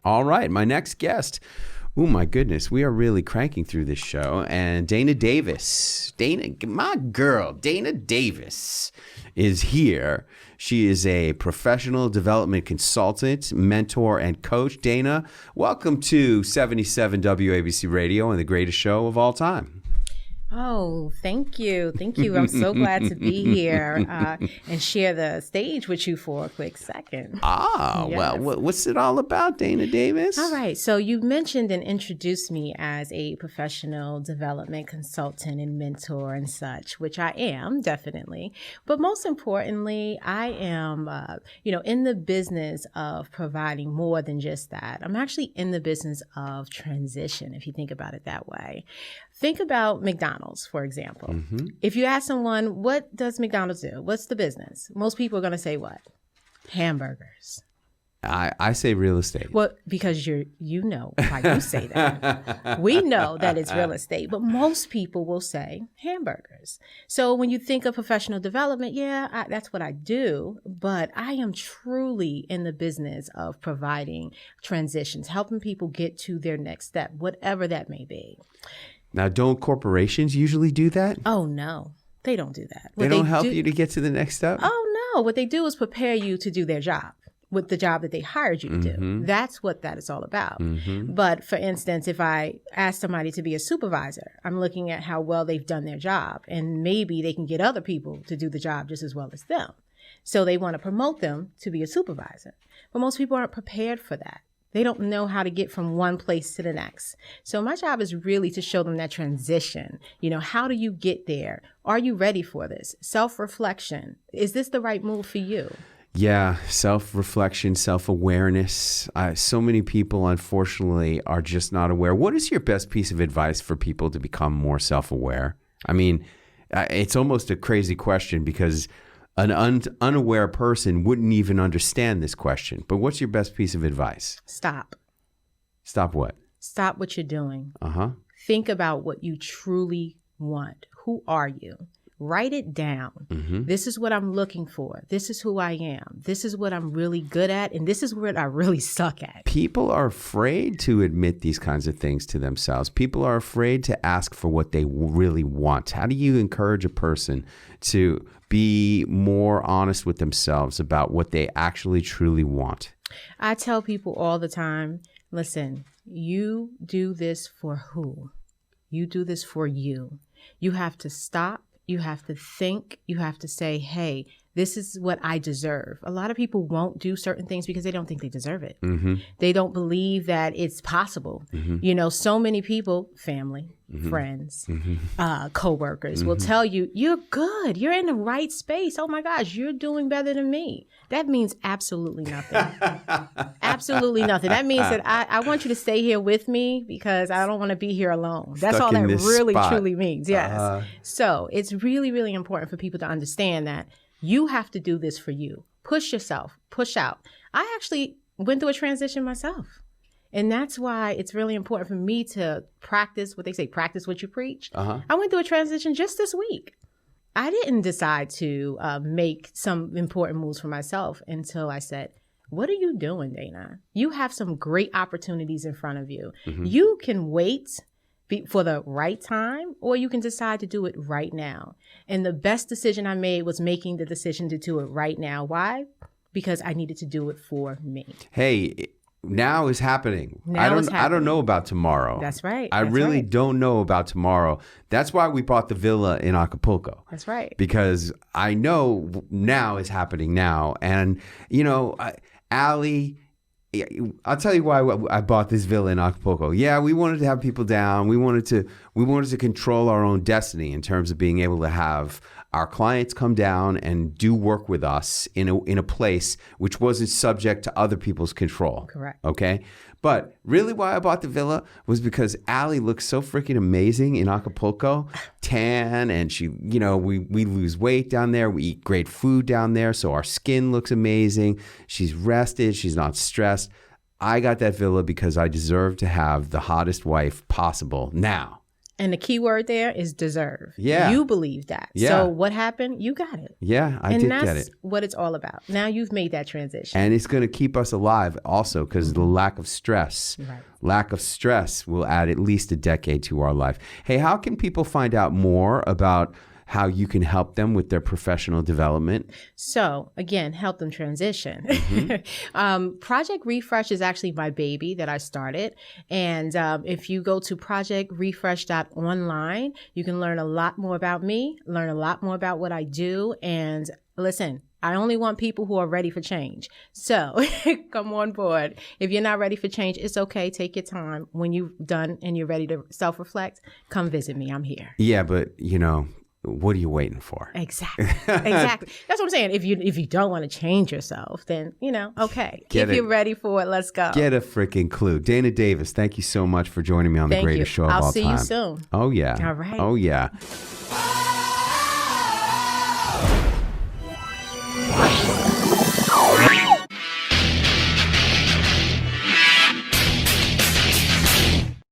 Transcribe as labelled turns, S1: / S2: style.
S1: All right, my next guest. Oh my goodness, we are really cranking through this show. And Dana Davis, my girl, Dana Davis is here. She is a professional development consultant, mentor, and coach. Dana, welcome to 77 WABC Radio and the greatest show of all time.
S2: Oh, thank you. Thank you. I'm so glad to be here and share the stage with you for a quick second.
S1: Yes. Well, what's it all about, Dana Davis?
S2: All right. So you mentioned and introduced me as a professional development consultant and mentor and such, which I am, definitely. But most importantly, I am, in the business of providing more than just that. I'm actually in the business of transition, if you think about it that way. Think about McDonald's, for example. Mm-hmm. If you ask someone, what does McDonald's do? What's the business? Most people are going to say what? Hamburgers.
S1: I say real estate.
S2: Well, because you know why you say that. We know that it's real estate, but most people will say hamburgers. So when you think of professional development, that's what I do, but I am truly in the business of providing transitions, helping people get to their next step, whatever that may be.
S1: Now, don't corporations usually do that?
S2: Oh, no, they don't do that.
S1: They don't help you to get to the next step?
S2: Oh, no. What they do is prepare you to do their job with the job that they hired you to do. That's what that is all about. Mm-hmm. But for instance, if I ask somebody to be a supervisor, I'm looking at how well they've done their job, and maybe they can get other people to do the job just as well as them. So they want to promote them to be a supervisor. But most people aren't prepared for that. They don't know how to get from one place to the next. So my job is really to show them that transition. How do you get there? Are you ready for this? Self-reflection. Is this the right move for you?
S1: Yeah, self-reflection, self-awareness. So many people, unfortunately, are just not aware. What is your best piece of advice for people to become more self-aware? I mean, it's almost a crazy question because an unaware person wouldn't even understand this question. But what's your best piece of advice?
S2: Stop.
S1: Stop what?
S2: Stop what you're doing.
S1: Uh-huh.
S2: Think about what you truly want. Who are you? Write it down. Mm-hmm. This is what I'm looking for. This is who I am. This is what I'm really good at. And this is what I really suck at.
S1: People are afraid to admit these kinds of things to themselves. People are afraid to ask for what they really want. How do you encourage a person to be more honest with themselves about what they actually truly want?
S2: I tell people all the time, listen, you do this for who? You do this for you. You have to stop. You have to think, you have to say, hey, this is what I deserve. A lot of people won't do certain things because they don't think they deserve it. Mm-hmm. They don't believe that it's possible. Mm-hmm. So many people, family, mm-hmm. friends, mm-hmm. Coworkers mm-hmm. will tell you, you're good. You're in the right space. Oh my gosh, you're doing better than me. That means absolutely nothing. Absolutely nothing. That means that I want you to stay here with me because I don't want to be here alone. That's all that really, truly means. Yes. So it's really, really important for people to understand that you have to do this for you. Push yourself, push out. I actually went through a transition myself. And that's why it's really important for me to practice what they say, practice what you preach. Uh-huh. I went through a transition just this week. I didn't decide to make some important moves for myself until I said, what are you doing, Dana? You have some great opportunities in front of you. Mm-hmm. You can wait for the right time, or you can decide to do it right now. And the best decision I made was making the decision to do it right now. Why? Because I needed to do it for me.
S1: Hey, now is happening. I don't know about tomorrow.
S2: That's right.
S1: I really don't know about tomorrow. That's why we bought the villa in Acapulco.
S2: That's right.
S1: Because I know now is happening now. And, Allie, I'll tell you why I bought this villa in Acapulco. Yeah, we wanted to have people down. We wanted to control our own destiny in terms of being able to have our clients come down and do work with us in a place which wasn't subject to other people's control.
S2: Correct.
S1: Okay? But really why I bought the villa was because Allie looks so freaking amazing in Acapulco. Tan, and she, we lose weight down there. We eat great food down there, so our skin looks amazing. She's rested. She's not stressed. I got that villa because I deserve to have the hottest wife possible now.
S2: And the key word there is deserve.
S1: Yeah.
S2: You believe that.
S1: Yeah.
S2: So what happened? You got it.
S1: Yeah, I
S2: and
S1: did
S2: that's
S1: get it.
S2: what it's all about. Now you've made that transition.
S1: And it's going to keep us alive also because the lack of stress.
S2: Right.
S1: Lack of stress will add at least a decade to our life. Hey, how can people find out more about how you can help them with their professional development?
S2: So again, help them transition. Project Refresh is actually my baby that I started. And if you go to projectrefresh.online, you can learn a lot more about me, learn a lot more about what I do. And listen, I only want people who are ready for change. So come on board. If you're not ready for change, it's okay. Take your time. When you've done and you're ready to self-reflect, come visit me. I'm here.
S1: Yeah, but what are you waiting for?
S2: Exactly. That's what I'm saying. If you don't want to change yourself, then, okay. If you're ready for it, let's go.
S1: Get a freaking clue. Dana Davis, thank you so much for joining me on The Greatest Show of All Time.
S2: I'll see you soon.
S1: Oh, yeah.
S2: All right.
S1: Oh, yeah.